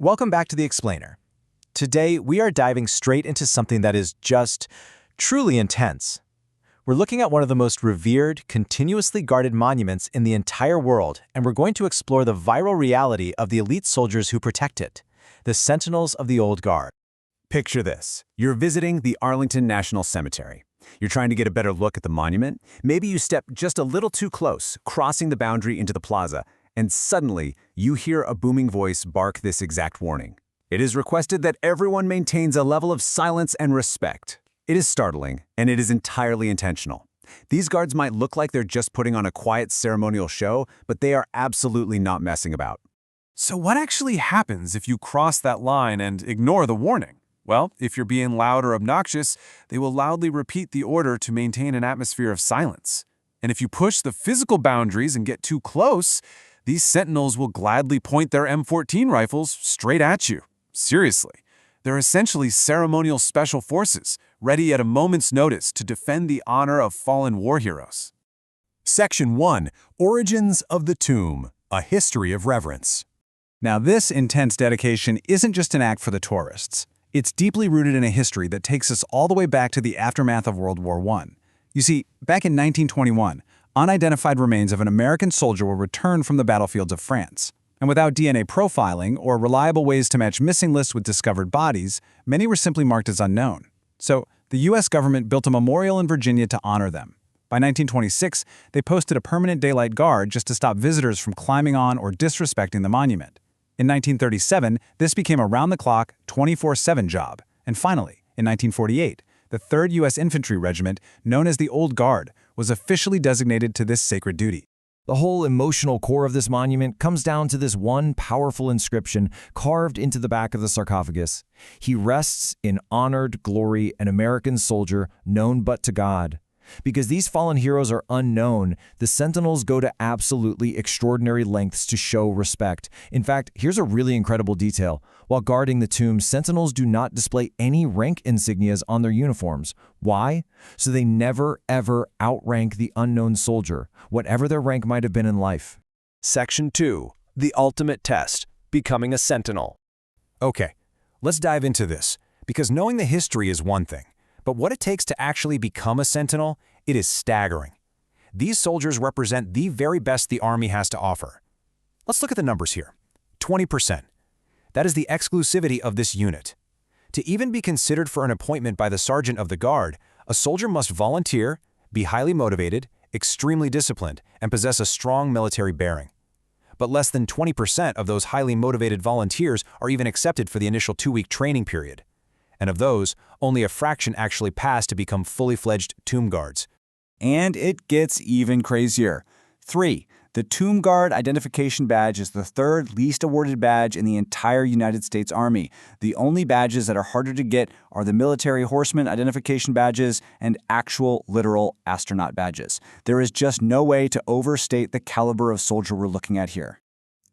Welcome back to The Explainer. Today, we are diving straight into something that is just truly intense. We're looking at one of the most revered, continuously guarded monuments in the entire world, and we're going to explore the viral reality of the elite soldiers who protect it, the Sentinels of the Old Guard. Picture this. You're visiting the Arlington National Cemetery. You're trying to get a better look at the monument. Maybe you step just a little too close, crossing the boundary into the plaza, and suddenly you hear a booming voice bark this exact warning. It is requested that everyone maintains a level of silence and respect. It is startling, and it is entirely intentional. These guards might look like they're just putting on a quiet ceremonial show, but they are absolutely not messing about. So what actually happens if you cross that line and ignore the warning? Well, if you're being loud or obnoxious, they will loudly repeat the order to maintain an atmosphere of silence. And if you push the physical boundaries and get too close, these sentinels will gladly point their M14 rifles straight at you. Seriously. They're essentially ceremonial special forces, ready at a moment's notice to defend the honor of fallen war heroes. Section 1. Origins of the Tomb, a History of Reverence. Now, this intense dedication isn't just an act for the tourists. It's deeply rooted in a history that takes us all the way back to the aftermath of World War I. You see, back in 1921, unidentified remains of an American soldier were returned from the battlefields of France. And without DNA profiling or reliable ways to match missing lists with discovered bodies, many were simply marked as unknown. So, the U.S. government built a memorial in Virginia to honor them. By 1926, they posted a permanent daylight guard just to stop visitors from climbing on or disrespecting the monument. In 1937, this became a round-the-clock, 24/7 job. And finally, in 1948, the 3rd U.S. Infantry Regiment, known as the Old Guard, was officially designated to this sacred duty. The whole emotional core of this monument comes down to this one powerful inscription carved into the back of the sarcophagus. He rests in honored glory, an American soldier known but to God. Because these fallen heroes are unknown, the Sentinels go to absolutely extraordinary lengths to show respect. In fact, here's a really incredible detail. While guarding the tomb, Sentinels do not display any rank insignias on their uniforms. Why? So they never, ever outrank the unknown soldier, whatever their rank might have been in life. Section 2. The Ultimate Test, Becoming a Sentinel. Okay, let's dive into this, because knowing the history is one thing. But what it takes to actually become a Sentinel, it is staggering. These soldiers represent the very best the Army has to offer. Let's look at the numbers here. 20%. That is the exclusivity of this unit. To even be considered for an appointment by the Sergeant of the Guard, a soldier must volunteer, be highly motivated, extremely disciplined, and possess a strong military bearing. But less than 20% of those highly motivated volunteers are even accepted for the initial 2-week training period. And of those, only a fraction actually pass to become fully fledged tomb guards. And it gets even crazier. 3. The Tomb Guard Identification Badge is the 3rd least awarded badge in the entire United States Army. The only badges that are harder to get are the Military Horseman Identification Badges and actual literal astronaut badges. There is just no way to overstate the caliber of soldier we're looking at here.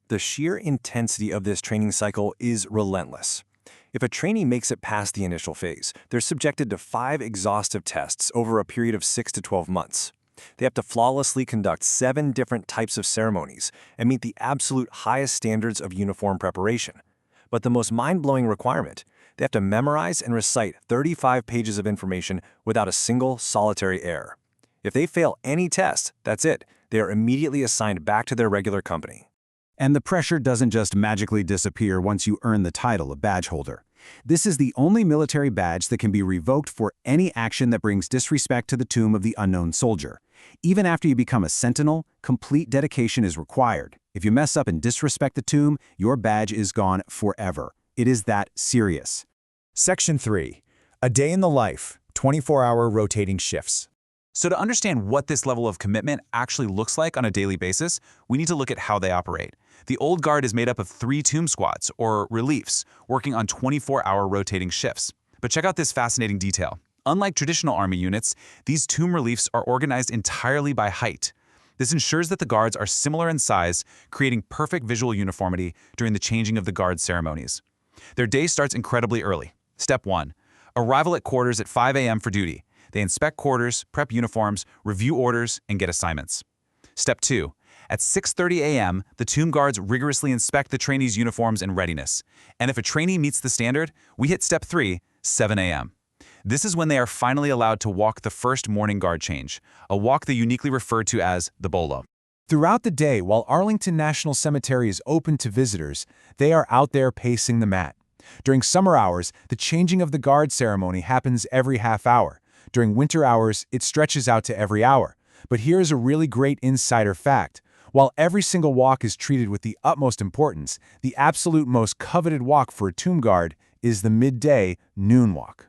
The sheer intensity of this training cycle is relentless. If a trainee makes it past the initial phase, they're subjected to 5 exhaustive tests over a period of 6 to 12 months. They have to flawlessly conduct 7 different types of ceremonies and meet the absolute highest standards of uniform preparation. But the most mind-blowing requirement, they have to memorize and recite 35 pages of information without a single solitary error. If they fail any test, that's it. They are immediately assigned back to their regular company. And the pressure doesn't just magically disappear once you earn the title of badge holder. This is the only military badge that can be revoked for any action that brings disrespect to the tomb of the unknown soldier. Even after you become a Sentinel, complete dedication is required. If you mess up and disrespect the tomb, your badge is gone forever. It is that serious. Section 3. A Day in the Life, 24-hour rotating shifts. So to understand what this level of commitment actually looks like on a daily basis, we need to look at how they operate. The Old Guard is made up of 3 tomb squads, or reliefs, working on 24-hour rotating shifts. But check out this fascinating detail. Unlike traditional Army units, these tomb reliefs are organized entirely by height. This ensures that the guards are similar in size, creating perfect visual uniformity during the changing of the guard ceremonies. Their day starts incredibly early. Step 1. Arrival at quarters at 5 a.m. for duty. They inspect quarters, prep uniforms, review orders, and get assignments. Step 2. At 6:30 a.m., the tomb guards rigorously inspect the trainees' uniforms and readiness. And if a trainee meets the standard, we hit step 3, 7 a.m. This is when they are finally allowed to walk the first morning guard change, a walk they uniquely refer to as the bolo. Throughout the day, while Arlington National Cemetery is open to visitors, they are out there pacing the mat. During summer hours, the changing of the guard ceremony happens every half hour. During winter hours, it stretches out to every hour. But here's a really great insider fact. While every single walk is treated with the utmost importance, the absolute most coveted walk for a tomb guard is the midday noon walk.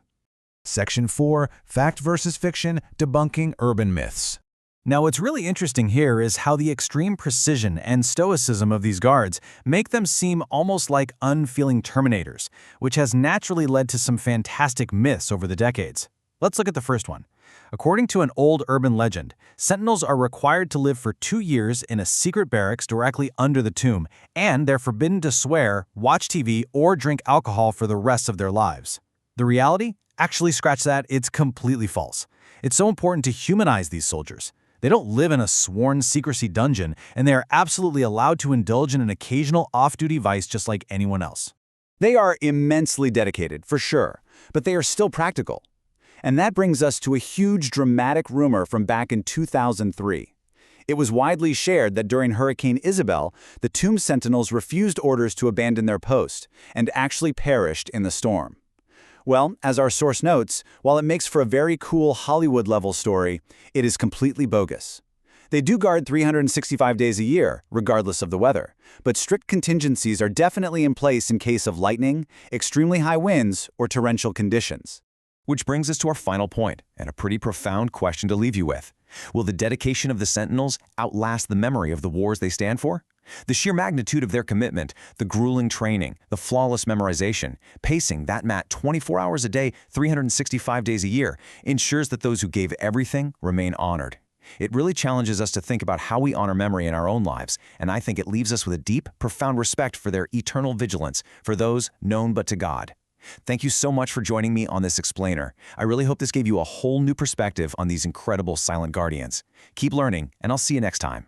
Section 4, Fact versus Fiction, Debunking Urban Myths. Now, what's really interesting here is how the extreme precision and stoicism of these guards make them seem almost like unfeeling Terminators, which has naturally led to some fantastic myths over the decades. Let's look at the first one. According to an old urban legend, sentinels are required to live for 2 years in a secret barracks directly under the tomb, and they're forbidden to swear, watch TV, or drink alcohol for the rest of their lives. The reality? Actually, scratch that, it's completely false. It's so important to humanize these soldiers. They don't live in a sworn secrecy dungeon, and they are absolutely allowed to indulge in an occasional off-duty vice just like anyone else. They are immensely dedicated, for sure, but they are still practical. And that brings us to a huge dramatic rumor from back in 2003. It was widely shared that during Hurricane Isabel, the tomb sentinels refused orders to abandon their post and actually perished in the storm. Well, as our source notes, while it makes for a very cool Hollywood-level story, it is completely bogus. They do guard 365 days a year, regardless of the weather, but strict contingencies are definitely in place in case of lightning, extremely high winds, or torrential conditions. Which brings us to our final point, and a pretty profound question to leave you with. Will the dedication of the Sentinels outlast the memory of the wars they stand for? The sheer magnitude of their commitment, the grueling training, the flawless memorization, pacing that mat 24 hours a day, 365 days a year, ensures that those who gave everything remain honored. It really challenges us to think about how we honor memory in our own lives, and I think it leaves us with a deep, profound respect for their eternal vigilance, for those known but to God. Thank you so much for joining me on this explainer. I really hope this gave you a whole new perspective on these incredible silent guardians. Keep learning, and I'll see you next time.